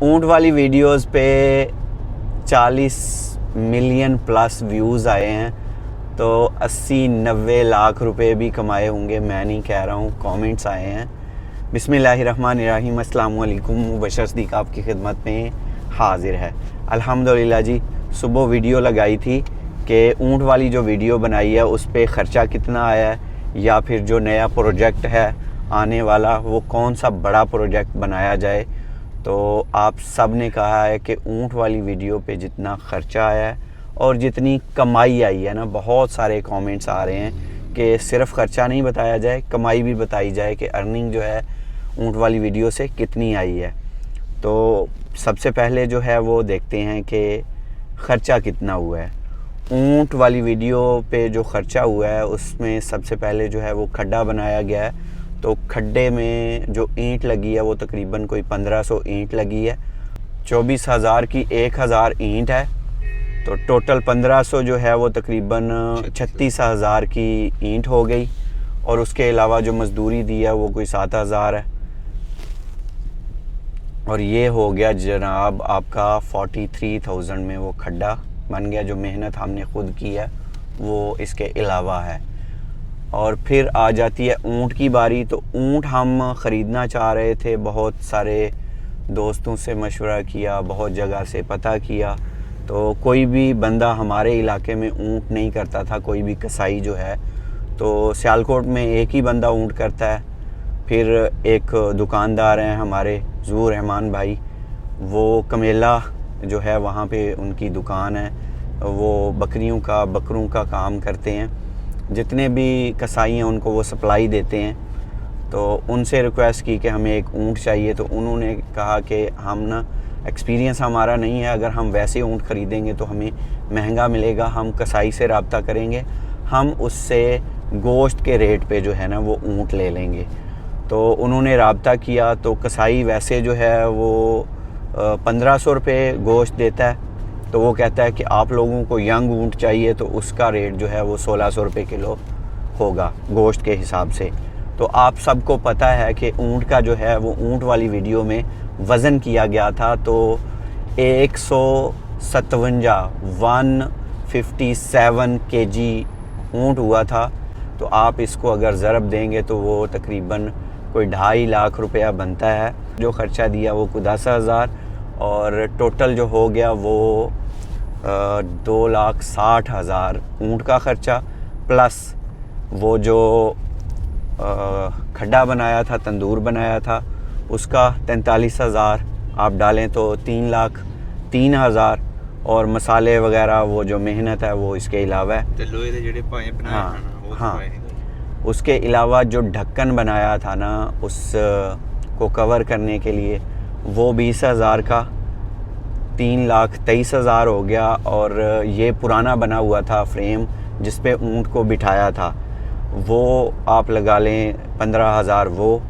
ऊँट वाली वीडियोस पे 40 मिलियन प्लस व्यूज़ आए हैं, तो 80-90 लाख रुपए भी कमाए होंगे, मैं नहीं कह रहा हूँ, कमेंट्स आए हैं। बिस्मिल्लाहिर्रहमानिर्रहीम, अस्सलाम वालेकुम। मुबशर सिद्दीक़ आपकी खिदमत में हाजिर है। अल्हम्दुलिल्लाह जी, सुबह वीडियो लगाई थी कि ऊँट वाली जो वीडियो बनाई है उस पर ख़र्चा कितना आया है, या फिर जो नया प्रोजेक्ट है आने वाला वो कौन सा बड़ा प्रोजेक्ट बनाया जाए। तो आप सब ने कहा है कि ऊँट वाली वीडियो पे जितना ख़र्चा आया है और जितनी कमाई आई है ना, बहुत सारे कमेंट्स आ रहे हैं कि सिर्फ़ ख़र्चा नहीं बताया जाए, कमाई भी बताई जाए कि अर्निंग जो है ऊँट वाली वीडियो से कितनी आई है। तो सबसे पहले जो है वो देखते हैं कि ख़र्चा कितना हुआ है। ऊँट वाली वीडियो पे जो ख़र्चा हुआ है उसमें सबसे पहले जो है वो खड्डा बनाया गया है। तो खड्डे में जो ईंट लगी है वो तकरीबन कोई 1500 ईंट लगी है। 24,000 की 1000 ईंट है, तो टोटल 1500 जो है वो तकरीबन 36,000 की ईंट हो गई। और उसके अलावा जो मज़दूरी दी है वो कोई 7,000 है। और ये हो गया जनाब आपका 43,000 में वो खड्डा बन गया। जो मेहनत हमने खुद की है वो इसके अलावा है। और फिर आ जाती है ऊँट की बारी। तो ऊँट हम ख़रीदना चाह रहे थे, बहुत सारे दोस्तों से मशवरा किया, बहुत जगह से पता किया, तो कोई भी बंदा हमारे इलाके में ऊँट नहीं करता था, कोई भी कसाई जो है। तो सियालकोट में एक ही बंदा ऊँट करता है। फिर एक दुकानदार हैं हमारे ज़हूर रहमान भाई, वो कमेला जो है वहाँ पे उनकी दुकान है, वो बकरों का काम करते हैं। जितने भी कसाई हैं उनको वो सप्लाई देते हैं। तो उनसे रिक्वेस्ट की कि हमें एक ऊँट चाहिए। तो उन्होंने कहा कि हम ना, एक्सपीरियंस हमारा नहीं है, अगर हम वैसे ऊँट ख़रीदेंगे तो हमें महंगा मिलेगा, हम कसाई से रब्ता करेंगे, हम उससे गोश्त के रेट पे जो है ना वो ऊँट ले लेंगे। तो उन्होंने रब्ता किया, तो कसाई वैसे जो है वो 1500 रुपये गोश्त देता है। तो वो कहता है कि आप लोगों को यंग ऊँट चाहिए तो उसका रेट जो है वो 1600 रुपये किलो होगा गोश्त के हिसाब से। तो आप सबको पता है कि ऊँट का जो है वो ऊँट वाली वीडियो में वज़न किया गया था, तो 157 केजी ऊँट हुआ था। तो आप इसको अगर ज़रब देंगे तो वो तकरीबन कोई 2.5 लाख रुपया बनता है। जो ख़र्चा दिया वो 10,000 और टोटल जो हो गया वो 2,60,000 ऊँट का ख़र्चा, प्लस वो जो खड्डा बनाया था, तंदूर बनाया था, उसका 43,000 आप डालें तो 3,03,000, और मसाले वगैरह वो जो मेहनत है वो इसके अलावा है। हाँ, उसके अलावा जो ढक्कन बनाया था ना उसको कवर करने के लिए वो 20,000 का 3,23,000 हो गया। और ये पुराना बना हुआ था फ्रेम जिस पे ऊँट को बिठाया था, वो आप लगा लें 15,000, वो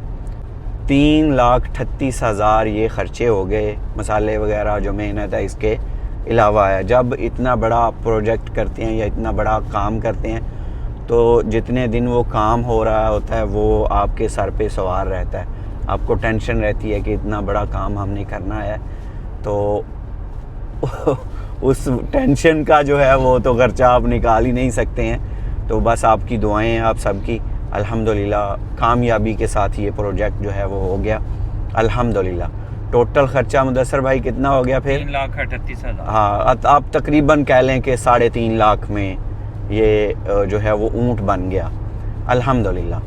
3,38,000 ये ख़र्चे हो गए। मसाले वगैरह जो मेहनत है इसके अलावा है। जब इतना बड़ा प्रोजेक्ट करते हैं या इतना बड़ा काम करते हैं तो जितने दिन वो काम हो रहा होता है वो आपके सर पे सवार रहता है, आपको टेंशन रहती है कि इतना बड़ा काम हमने करना है। तो उस टेंशन का जो है वो तो खर्चा आप निकाल ही नहीं सकते हैं। तो बस आपकी दुआएं हैं आप सबकी। अल्हम्दुलिल्लाह कामयाबी के साथ ये प्रोजेक्ट जो है वो हो गया अल्हम्दुलिल्लाह। टोटल ख़र्चा मुदस्सर भाई कितना हो गया फिर? 3,38,000। हाँ, आप तकरीबन कह लें कि 3.5 लाख में ये जो है वो ऊँट बन गया अल्हम्दुलिल्लाह।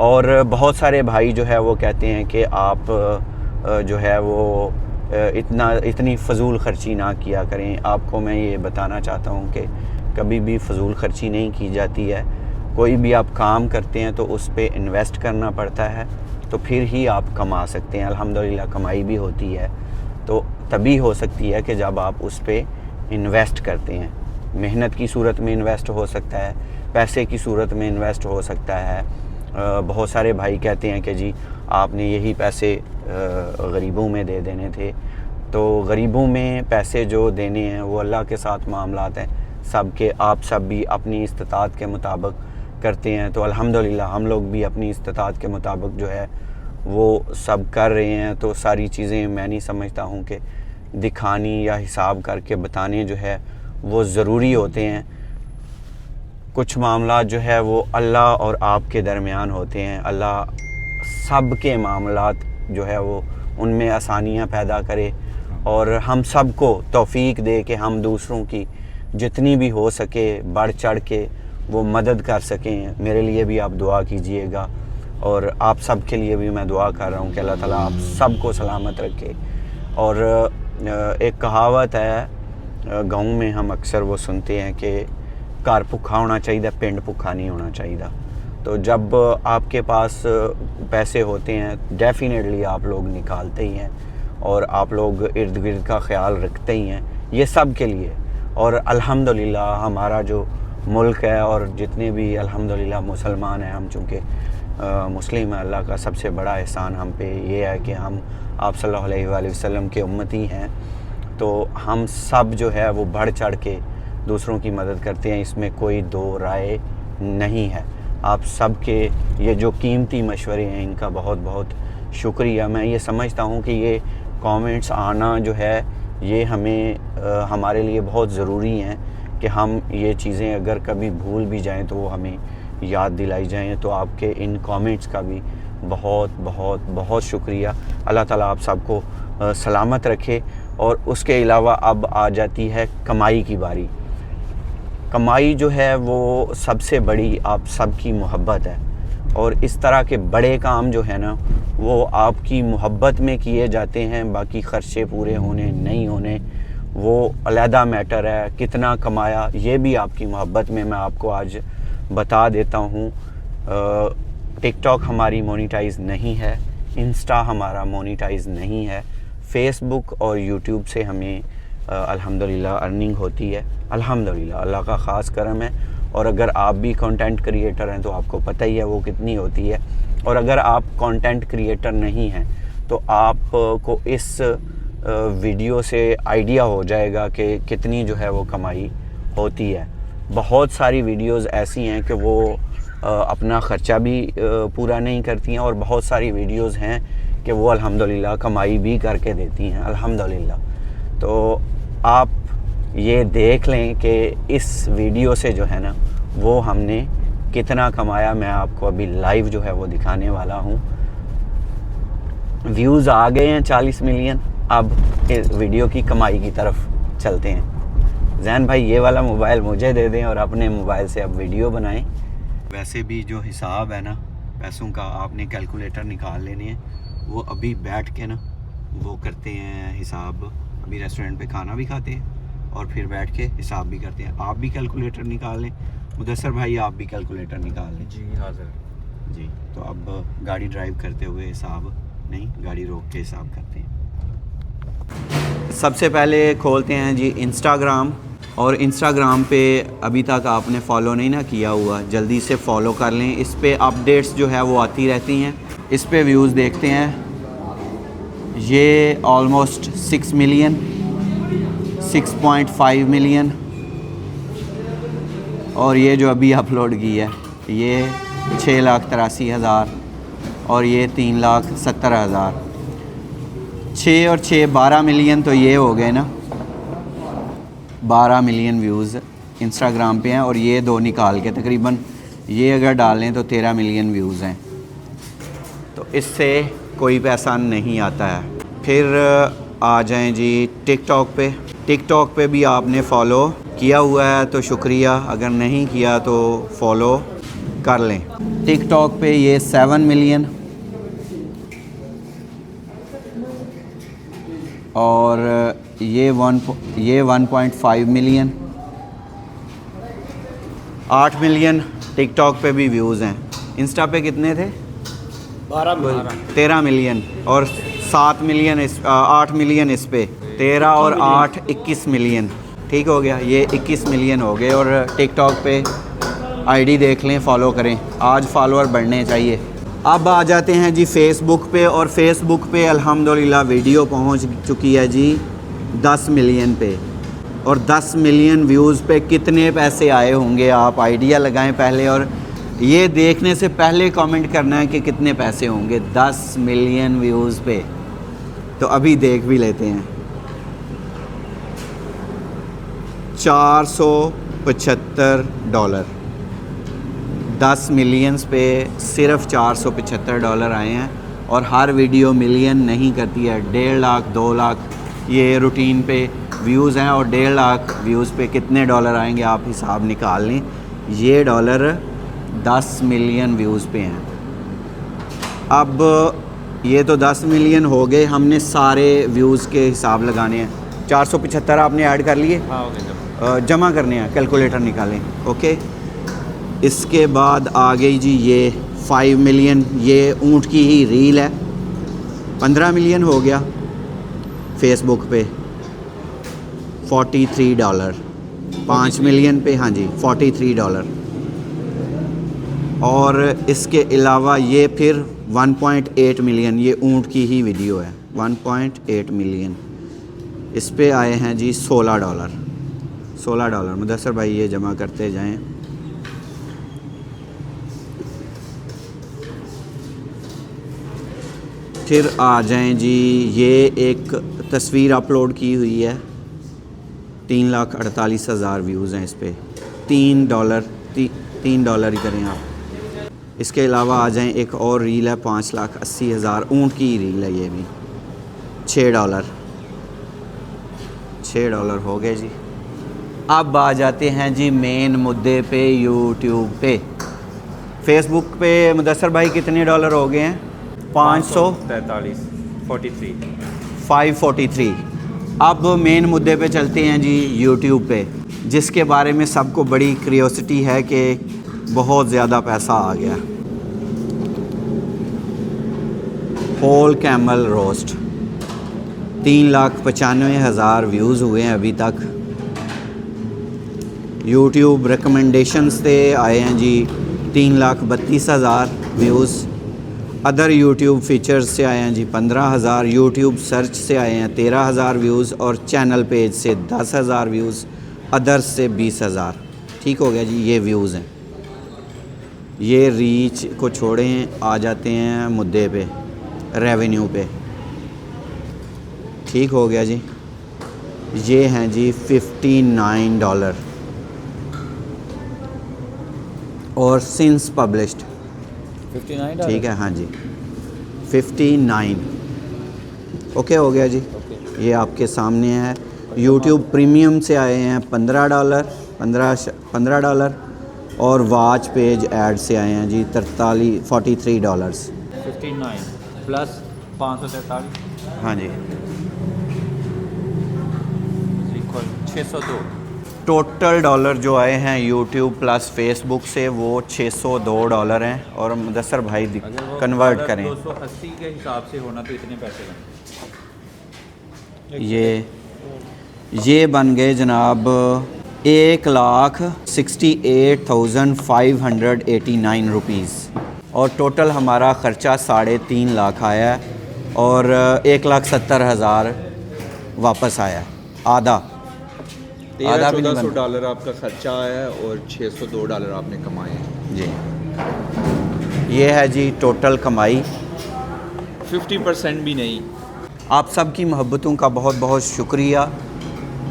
और बहुत सारे भाई जो है वो कहते हैं कि आप जो है वो इतनी फ़जूल ख़र्ची ना किया करें। आपको मैं ये बताना चाहता हूँ कि कभी भी फ़जूल ख़र्ची नहीं की जाती है। कोई भी आप काम करते हैं तो उस पे इन्वेस्ट करना पड़ता है, तो फिर ही आप कमा सकते हैं। अल्हम्दुलिल्लाह कमाई भी होती है तो तभी हो सकती है कि जब आप उस पे इन्वेस्ट करते हैं। मेहनत की सूरत में इन्वेस्ट हो सकता है, पैसे की सूरत में इन्वेस्ट हो सकता है। बहुत सारे भाई कहते हैं कि जी आपने यही पैसे गरीबों में दे देने थे। तो गरीबों में पैसे जो देने हैं वो अल्लाह के साथ मामलात हैं सब के। आप सब भी अपनी इस्तिताअत के मुताबिक करते हैं, तो अल्हम्दुलिल्लाह हम लोग भी अपनी इस्तिताअत के मुताबिक जो है वो सब कर रहे हैं। तो सारी चीज़ें मैं नहीं समझता हूँ कि दिखानी या हिसाब करके बताने जो है वो ज़रूरी होते हैं। कुछ मामला जो है वो अल्लाह और आपके दरमियान होते हैं। अल्लाह सब के मामलात जो है वो उनमें आसानियाँ पैदा करे और हम सब को तौफीक दे कि हम दूसरों की जितनी भी हो सके बढ़ चढ़ के वो मदद कर सकें। मेरे लिए भी आप दुआ कीजिएगा और आप सब के लिए भी मैं दुआ कर रहा हूँ कि अल्लाह ताला आप सब को सलामत रखे। और एक कहावत है गाँव में हम अक्सर वो सुनते हैं कि घर भुखा होना चाहिए, पिंड भुखा नहीं होना चाहिए। तो जब आपके पास पैसे होते हैं डेफिनेटली आप लोग निकालते ही हैं और आप लोग इर्द गिर्द का ख्याल रखते ही हैं, ये सब के लिए। और अल्हम्दुलिल्लाह हमारा जो मुल्क है और जितने भी अल्हम्दुलिल्लाह मुसलमान हैं, हम चूँकि मुस्लिम है, अल्लाह का सबसे बड़ा एहसान हम पे ये है कि हम आप सल्लल्लाहु अलैहि वसल्लम के उम्मती हैं। तो हम सब जो है वो बढ़ चढ़ के दूसरों की मदद करते हैं, इसमें कोई दो राय नहीं है। आप सब के ये जो कीमती मशवरे हैं इनका बहुत बहुत शुक्रिया। मैं ये समझता हूँ कि ये कमेंट्स आना जो है ये हमें हमारे लिए बहुत ज़रूरी हैं कि हम ये चीज़ें अगर कभी भूल भी जाएं तो वो हमें याद दिलाई जाएं। तो आपके इन कमेंट्स का भी बहुत बहुत बहुत शुक्रिया। अल्लाह ताला आप सबको सलामत रखे। और उसके अलावा अब आ जाती है कमाई की बारी। कमाई जो है वो सबसे बड़ी आप सबकी मोहब्बत है और इस तरह के बड़े काम जो है ना वो आपकी मोहब्बत में किए जाते हैं। बाकी ख़र्चे पूरे होने नहीं होने वो अलहदा मैटर है। कितना कमाया ये भी आपकी मोहब्बत में। मैं आपको आज बता देता हूँ, टिकटॉक हमारी मोनेटाइज़ नहीं है, इंस्टा हमारा मोनेटाइज़ नहीं है, फेसबुक और यूट्यूब से हमें अल्हम्दुलिल्लाह अर्निंग होती है। अल्हम्दुलिल्लाह अल्लाह का ख़ास करम है। और अगर आप भी कंटेंट क्रिएटर हैं तो आपको पता ही है वो कितनी होती है। और अगर आप कंटेंट क्रिएटर नहीं हैं तो आपको इस वीडियो से आइडिया हो जाएगा कि कितनी जो है वो कमाई होती है। बहुत सारी वीडियोस ऐसी हैं कि वो अपना ख़र्चा भी पूरा नहीं करती हैं और बहुत सारी वीडियोस हैं कि वो अल्हम्दुलिल्लाह कमाई भी करके देती हैं अल्हम्दुलिल्लाह। तो आप ये देख लें कि इस वीडियो से जो है ना वो हमने कितना कमाया। मैं आपको अभी लाइव जो है वो दिखाने वाला हूँ। व्यूज़ आ गए हैं 40 मिलियन। अब इस वीडियो की कमाई की तरफ चलते हैं। जैन भाई ये वाला मोबाइल मुझे दे दें और अपने मोबाइल से अब वीडियो बनाएं। वैसे भी जो हिसाब है ना पैसों का आपने कैलकुलेटर निकाल लेने हैं। वो अभी बैठ के ना वो करते हैं हिसाब। अभी रेस्टोरेंट पे खाना भी खाते हैं और फिर बैठ के हिसाब भी करते हैं। आप भी कैलकुलेटर निकाल लें। मुदस्सर भाई आप भी कैलकुलेटर निकाल लें। जी हाज़िर जी। तो अब गाड़ी ड्राइव करते हुए हिसाब नहीं, गाड़ी रोक के हिसाब करते हैं। सबसे पहले खोलते हैं जी इंस्टाग्राम। और इंस्टाग्राम पे अभी तक आपने फॉलो नहीं ना किया हुआ, जल्दी से फॉलो कर लें। इस पे अपडेट्स जो है वो आती रहती हैं। इस पे व्यूज़ देखते हैं, ये ऑलमोस्ट 6 मिलियन, 6.5 मिलियन। और ये जो अभी अपलोड की है ये 6,83,000 और ये 3,70,000। 6 और 6 12 मिलियन। तो ये हो गए ना 12 मिलियन व्यूज़ इंस्टाग्राम पे हैं। और ये दो निकाल के तकरीबन ये अगर डालें तो 13 मिलियन व्यूज़ हैं। तो इससे कोई पैसा नहीं आता है। फिर आ जाएं जी टिकटॉक पे। टिकटॉक पे भी आपने फ़ॉलो किया हुआ है तो शुक्रिया, अगर नहीं किया तो फ़ॉलो कर लें। टिकटॉक पे ये 7 मिलियन और ये 1.5 मिलियन। 8 मिलियन टिकटॉक पे भी व्यूज़ हैं। इंस्टा पे कितने थे? 13 मिलियन और 7 मिलियन 8 मिलियन इस पे। 13 और 8 21 मिलियन। ठीक हो गया, ये 21 मिलियन हो गए। और टिकटॉक पे आईडी देख लें, फॉलो करें। आज फॉलोअर बढ़ने चाहिए। अब आ जाते हैं जी फेसबुक पे। और फेसबुक पे अल्हम्दुलिल्लाह वीडियो पहुंच चुकी है जी 10 मिलियन पे। और 10 मिलियन व्यूज़ पे कितने पैसे आए होंगे आप आइडिया लगाएं पहले। और ये देखने से पहले कमेंट करना है कि कितने पैसे होंगे 10 मिलियन व्यूज़ पे। तो अभी देख भी लेते हैं। $475 10 मिलियंस पे सिर्फ $475 आए हैं। और हर वीडियो मिलियन नहीं करती है। 1.5 लाख 2 लाख ये रूटीन पे व्यूज़ हैं, और 1.5 लाख व्यूज़ पे कितने डॉलर आएंगे आप हिसाब निकाल लें। ये डॉलर 10 मिलियन व्यूज़ पे हैं। अब ये तो 10 मिलियन हो गए, हमने सारे व्यूज़ के हिसाब लगाने हैं। 475 आपने ऐड कर लिए? हाँ, ओके, जमा करने हैं, कैलकुलेटर निकालें। ओके, इसके बाद आ गई जी ये 5 मिलियन, ये ऊँट की ही रील है। 15 मिलियन हो गया फेसबुक पे। $43 5 मिलियन पे, हाँ जी $43। और इसके अलावा ये फिर 1.8 मिलियन, ये ऊँट की ही वीडियो है। 1.8 मिलियन इस पे आए हैं जी $16। मुदस्सर भाई ये जमा करते जाएं। फिर आ जाएं जी, ये एक तस्वीर अपलोड की हुई है, 3,48,000 व्यूज़ हैं इस पर। $3 ही करें आप। इसके अलावा आ जाएं, एक और रील है 5,80,000, ऊँट की रील है ये भी। $6 हो गए जी। अब आ जाते हैं जी मेन मुद्दे पे, यूट्यूब पे। फेसबुक पे मुदस्सर भाई कितने डॉलर हो गए हैं? 543। अब मेन मुद्दे पे चलते हैं जी, यूट्यूब पे, जिसके बारे में सबको बड़ी क्यूरियोसिटी है कि बहुत ज़्यादा पैसा आ गया। होल कैमल रोस्ट 3,95,000 व्यूज़ हुए हैं अभी तक। यूट्यूब रिकमेंडेशंस से आए हैं जी 3,32,000 व्यूज़। अदर यूट्यूब फीचर्स से आए हैं जी 15,000। यूट्यूब सर्च से आए हैं 13,000 व्यूज़, और चैनल पेज से 10,000 व्यूज़, अदर्स से 20,000। ठीक हो गया जी, ये व्यूज़ हैं। ये रीच को छोड़ें, आ जाते हैं मुद्दे पे, रेवेन्यू पे। ठीक हो गया जी, ये हैं जी $59। और सिंस पब्लिश्ड 59। ठीक है, हाँ जी 59। ओके हो गया जी। ये आपके सामने है। यूट्यूब प्रीमियम से आए हैं $15। और वॉच पेज ऐड से आए हैं जी $43। 59 प्लस 543, हाँ जी, इक्वल 602। टोटल डॉलर जो आए हैं यूट्यूब प्लस फेसबुक से वो $602 हैं। और मुदस्सर भाई कन्वर्ट करें, 280 के हिसाब से होना तो इतने पैसे बने। ये बन गए जनाब 1,68,589 रुपीज़। और टोटल हमारा ख़र्चा 3.5 लाख आया है, और 1,70,000 वापस आया, आधा भी नहीं बना। $1,400 आपका ख़र्चा आया है और $602 आपने कमाए हैं जी। ये है जी टोटल कमाई, 50% भी नहीं। आप सब की मोहब्बतों का बहुत बहुत शुक्रिया।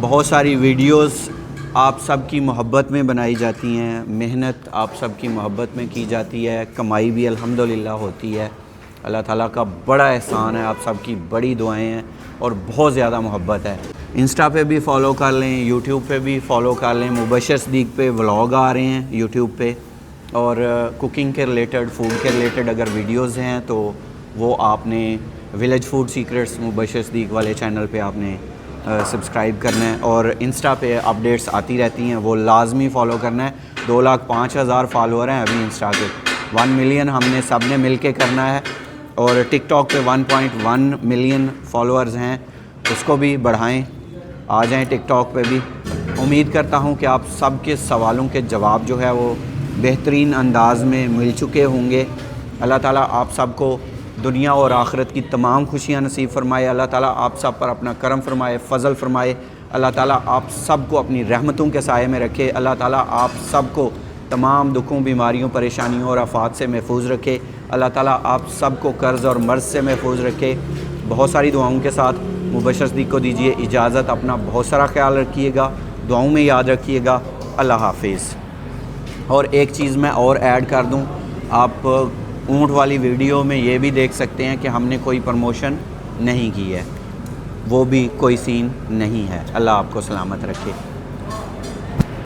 बहुत सारी वीडियोस आप सब की मोहब्बत में बनाई जाती हैं, मेहनत आप सब की मोहब्बत में की जाती है, कमाई भी अल्हम्दुलिल्लाह होती है। अल्लाह ताला का बड़ा एहसान है, आप सब की बड़ी दुआएं हैं और बहुत ज़्यादा मोहब्बत है। इंस्टा पे भी फॉलो कर लें, यूट्यूब पे भी फॉलो कर लें। मुबशर सदीक पे व्लॉग आ रहे हैं यूट्यूब पे, और कुकिंग के रिलेटेड, फूड के रिलेटेड अगर वीडियोज़ हैं तो वो आपने village food secrets Mubashar Sadiq वाले चैनल पे आपने सब्सक्राइब करना है। और इंस्टा पे अपडेट्स आती रहती हैं, वो लाजमी फ़ॉलो करना है। 2,05,000 फॉलोअर हैं अभी इंस्टा के, 1 मिलियन हमने सब ने मिल के करना है। और टिकटॉक पे 1.1 मिलियन फॉलोअर्स हैं, उसको भी बढ़ाएं, आ जाएं टिकटॉक पे भी। उम्मीद करता हूं कि आप सब के सवालों के जवाब जो है वो बेहतरीन अंदाज में मिल चुके होंगे। अल्लाह ताला आप सबको दुनिया और आखिरत की तमाम खुशियां नसीब फरमाए। अल्लाह ताला आप सब पर अपना करम फरमाए, फ़ज़ल फरमाए। अल्लाह ताला आप सब को अपनी रहमतों के साए में रखे। अल्लाह ताला आप सब को तमाम दुखों, बीमारियों, परेशानियों और आफात से महफूज रखे। अल्लाह ताला आप सबको कर्ज़ और मर्ज़ से महफूज रखे। बहुत सारी दुआओं के साथ मुबशर सिद्दीक़ को दीजिए इजाज़त। अपना बहुत सारा ख्याल रखिएगा, दुआओं में याद रखिएगा। अल्लाह हाफिज़। और एक चीज़ मैं और ऐड कर दूं, आप ऊँट वाली वीडियो में ये भी देख सकते हैं कि हमने कोई प्रमोशन नहीं की है, वो भी कोई सीन नहीं है। अल्लाह आपको सलामत रखे।